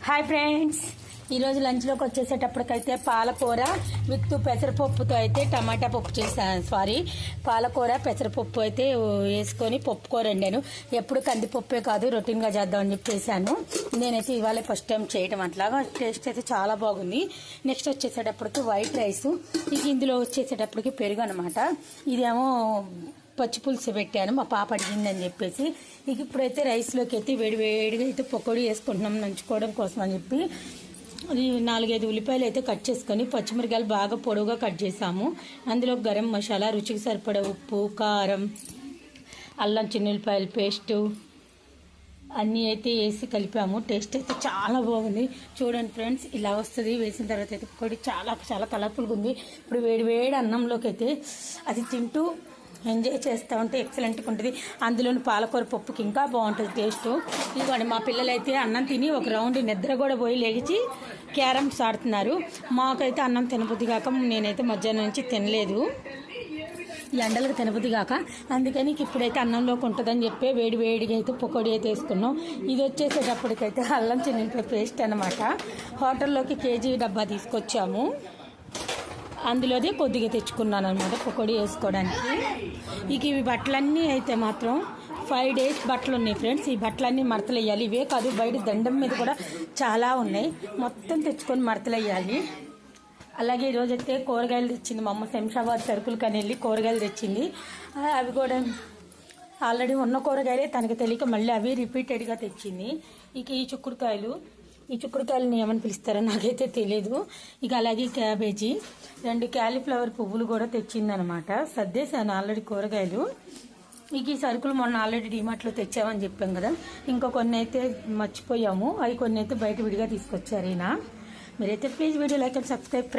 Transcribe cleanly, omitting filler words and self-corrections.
Hi friends, ఈరోజు లంచ్లోకి వచ్చేసేటప్పటికైతే పాలకూర with పెసరపప్పుతో అయితే టమాటా పప్పు చేశాను. పాలకూర పెసరపప్పు అయితే వేసుకొని పప్పుకూర వండాను. ఎప్పుడు కందిపప్పే కాదు, రొటీన్గా చేద్దామని చెప్పి చేశాను. నేనైతే ఇవాళ ఫస్ట్ టైం చేయడం అట్లాగా. టేస్ట్ అయితే చాలా బాగుంది. నెక్స్ట్ వచ్చేసేటప్పటికి వైట్ రైస్, ఇక ఇందులో వచ్చేసేటప్పటికి పెరుగు అనమాట. ఇదేమో పచ్చి పులుసు పెట్టాను, మా పాప అడిగిందని చెప్పేసి. ఇక ఇప్పుడైతే రైస్లోకి అయితే వేడిగా అయితే పకోడీ వేసుకుంటున్నాం నంచుకోవడం కోసం అని చెప్పి. 4-5 ఉల్లిపాయలు అయితే కట్ చేసుకొని పచ్చిమిరకాయలు బాగా పొడవుగా కట్ చేసాము. అందులో గరం మసాలా, రుచికి సరిపడా ఉప్పు, కారం, అల్లం చిన్నుల్లిపాయల పేస్టు అన్నీ అయితే వేసి కలిపాము. టేస్ట్ అయితే చాలా బాగుంది. చూడండి ఫ్రెండ్స్, ఇలా వస్తుంది. వేసిన తర్వాత అయితే పకోడీ చాలా చాలా కలర్ఫుల్గా ఉంది. ఇప్పుడు వేడి అన్నంలోకి అయితే అది తింటూ ఎంజాయ్ చేస్తూ ఉంటే ఎక్సలెంట్గా ఉంటుంది. అందులోని పాలకూర పప్పుకి ఇంకా బాగుంటుంది టేస్ట్. ఇదిగోండి, మా పిల్లలు అయితే అన్నం తిని ఒక రౌండ్ నిద్ర కూడా పోయి లేచి క్యారమ్స్ ఆడుతున్నారు. మాకైతే అన్నం తినబుద్ధి కాక నేనైతే మధ్యాహ్నం నుంచి తినలేదు, ఎండలకు తినబుద్ధి కాక. అందుకని ఇప్పుడైతే అన్నంలోకి ఉంటుందని చెప్పి వేడిగా అయితే పకోడీ అయితే వేసుకున్నాం. ఇది వచ్చేసేటప్పటికైతే అల్లం చిన్నుల్లిపాయ పేస్ట్ అనమాట. హోటల్లోకి కేజీ డబ్బా తీసుకొచ్చాము, అందులోనే కొద్దిగా తెచ్చుకున్నాను అనమాట పకోడీ వేసుకోవడానికి. ఇక ఇవి బట్టలన్నీ అయితే మాత్రం 5 days బట్టలు ఉన్నాయి ఫ్రెండ్స్. ఈ బట్టలన్నీ మడతలు వేయాలి. ఇవే కాదు, బయట దండం మీద కూడా చాలా ఉన్నాయి, మొత్తం తెచ్చుకొని మడతలు వేయాలి. అలాగే ఈరోజైతే కూరగాయలు తెచ్చింది మా అమ్మ. శంషాబాద్ సరుకులు కానీ వెళ్ళి కూరగాయలు తెచ్చింది. అవి కూడా ఆల్రెడీ ఉన్న కూరగాయలే, తనకు తెలియక మళ్ళీ అవి రిపీటెడ్గా తెచ్చింది. ఇక ఈ చుక్కుడుకాయలని ఏమని పిలుస్తారో నాకైతే తెలియదు. ఇక అలాగే క్యాబేజీ, 2 క్యాలీఫ్లవర్ పువ్వులు కూడా తెచ్చిందనమాట. సర్దేశాను ఆల్రెడీ కూరగాయలు. ఇక ఈ సరుకులు మొన్న ఆల్రెడీ డిమార్ట్లో తెచ్చామని చెప్పాం కదా. ఇంకా కొన్ని అయితే మర్చిపోయాము, అవి కొన్ని అయితే బయట విడిగా తీసుకొచ్చారు ఈయన. మీరైతే please video like and subscribe.